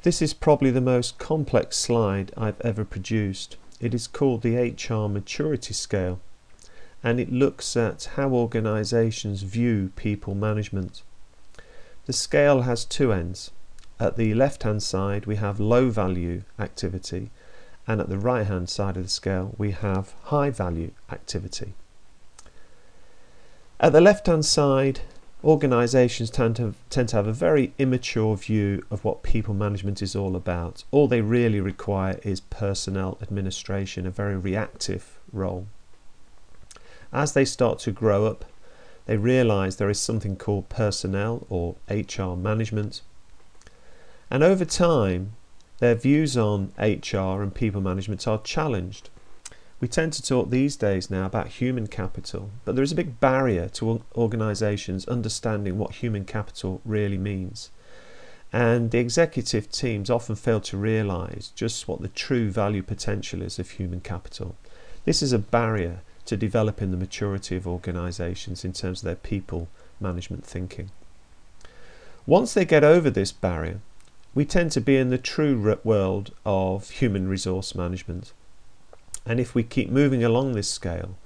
This is probably the most complex slide I've ever produced. It is called the HR Maturity Scale, and it looks at how organisations view people management. The scale has two ends. At the left hand side we have low value activity, and at the right hand side of the scale we have high value activity. At the left hand side, organisations tend to have a very immature view of what people management is all about. All they really require is personnel administration, a very reactive role. As they start to grow up, they realise there is something called personnel or HR management, and over time their views on HR and people management are challenged. We tend to talk these days now about human capital, but there is a big barrier to organisations understanding what human capital really means. And the executive teams often fail to realise just what the true value potential is of human capital. This is a barrier to developing the maturity of organisations in terms of their people management thinking. Once they get over this barrier, we tend to be in the true world of human resource management. And if we keep moving along this scale,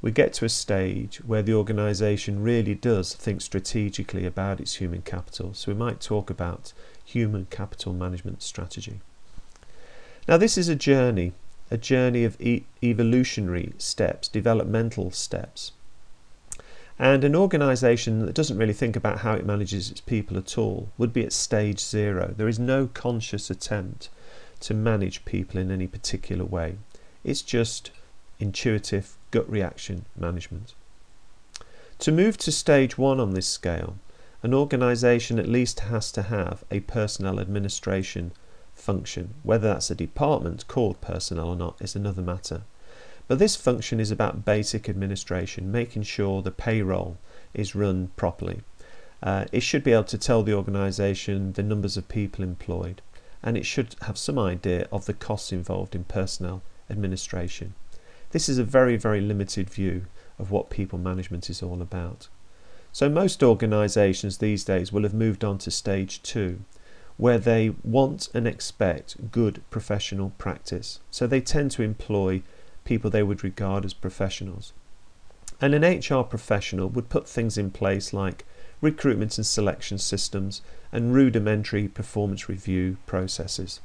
we get to a stage where the organisation really does think strategically about its human capital. So we might talk about human capital management strategy. Now this is a journey of evolutionary steps, developmental steps. And an organisation that doesn't really think about how it manages its people at all would be at stage 0. There is no conscious attempt to manage people in any particular way. It's just intuitive gut reaction management. To move to stage 1 on this scale, an organisation at least has to have a personnel administration function. Whether that's a department called personnel or not is another matter. But this function is about basic administration, making sure the payroll is run properly. It should be able to tell the organisation the numbers of people employed, and it should have some idea of the costs involved in personnel administration. This is a very, very limited view of what people management is all about. So most organisations these days will have moved on to stage 2, where they want and expect good professional practice. So they tend to employ people they would regard as professionals. And an HR professional would put things in place like recruitment and selection systems and rudimentary performance review processes.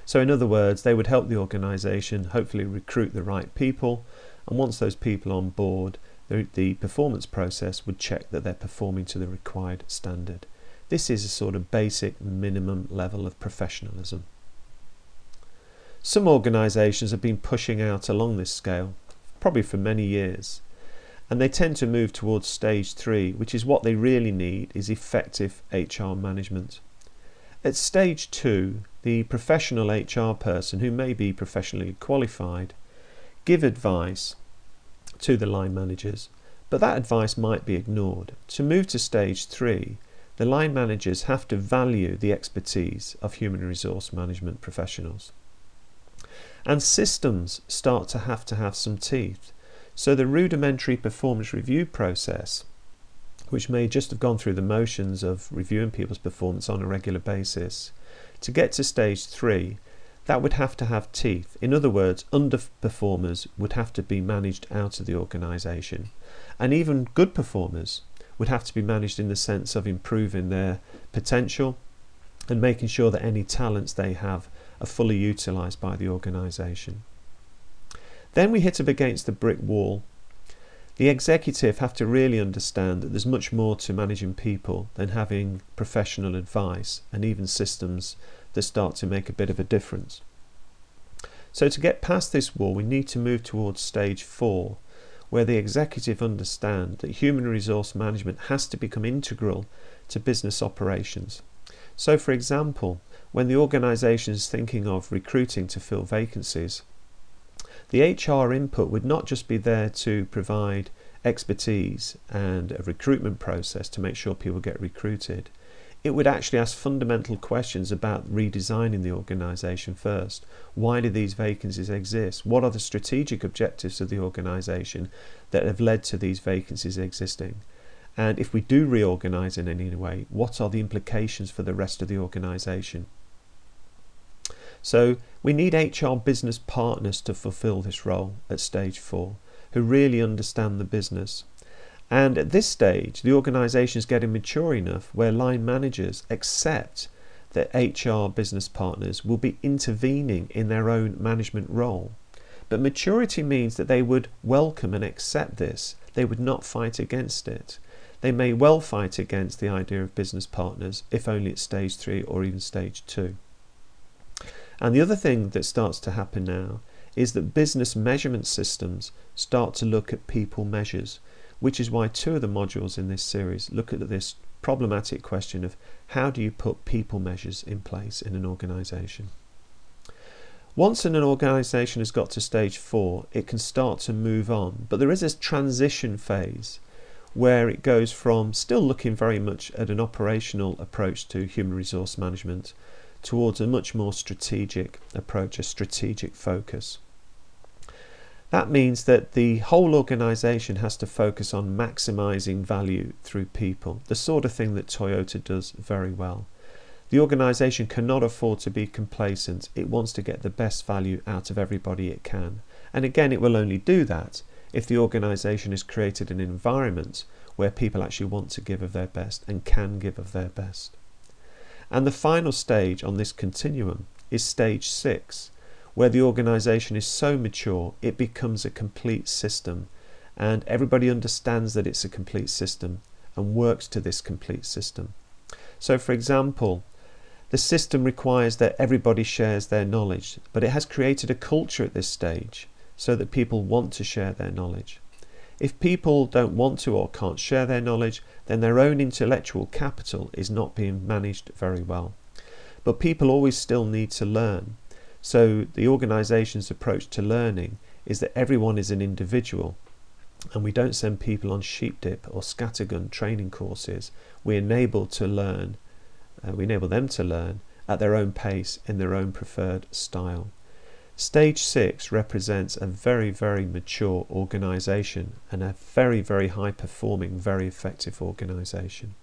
So in other words, they would help the organisation hopefully recruit the right people, and once those people are on board, the performance process would check that they're performing to the required standard. This is a sort of basic minimum level of professionalism. Some organisations have been pushing out along this scale, probably for many years, and they tend to move towards stage 3, which is what they really need is effective HR management. At stage 2, the professional HR person, who may be professionally qualified, give advice to the line managers, but that advice might be ignored. To move to stage 3, the line managers have to value the expertise of human resource management professionals. And systems start to have some teeth. So the rudimentary performance review process, which may just have gone through the motions of reviewing people's performance on a regular basis, to get to stage 3, that would have to have teeth. In other words, underperformers would have to be managed out of the organisation, and even good performers would have to be managed in the sense of improving their potential and making sure that any talents they have are fully utilised by the organisation. Then we hit up against the brick wall. The executive have to really understand that there's much more to managing people than having professional advice and even systems that start to make a bit of a difference. So to get past this wall, we need to move towards stage 4, where the executive understand that human resource management has to become integral to business operations. So for example, when the organisation is thinking of recruiting to fill vacancies, the HR input would not just be there to provide expertise and a recruitment process to make sure people get recruited. It would actually ask fundamental questions about redesigning the organisation first. Why do these vacancies exist? What are the strategic objectives of the organisation that have led to these vacancies existing? And if we do reorganise in any way, what are the implications for the rest of the organisation? So we need HR business partners to fulfill this role at stage 4, who really understand the business. And at this stage, the organisation is getting mature enough where line managers accept that HR business partners will be intervening in their own management role. But maturity means that they would welcome and accept this. They would not fight against it. They may well fight against the idea of business partners, if only at stage 3 or even stage 2. And the other thing that starts to happen now is that business measurement systems start to look at people measures, which is why 2 of the modules in this series look at this problematic question of how do you put people measures in place in an organisation. Once an organisation has got to stage 4, it can start to move on, but there is this transition phase where it goes from still looking very much at an operational approach to human resource management towards a much more strategic approach, a strategic focus. That means that the whole organisation has to focus on maximising value through people, the sort of thing that Toyota does very well. The organisation cannot afford to be complacent. It wants to get the best value out of everybody it can. And again, it will only do that if the organisation has created an environment where people actually want to give of their best and can give of their best. And the final stage on this continuum is stage 6, where the organisation is so mature it becomes a complete system, and everybody understands that it's a complete system and works to this complete system. So for example, the system requires that everybody shares their knowledge, but it has created a culture at this stage so that people want to share their knowledge. If people don't want to or can't share their knowledge, then their own intellectual capital is not being managed very well. But people always still need to learn. So the organisation's approach to learning is that everyone is an individual, and we don't send people on sheep dip or scattergun training courses. We enable them to learn at their own pace in their own preferred style. Stage 6 represents a very, very mature organisation and a very, very high performing, very effective organisation.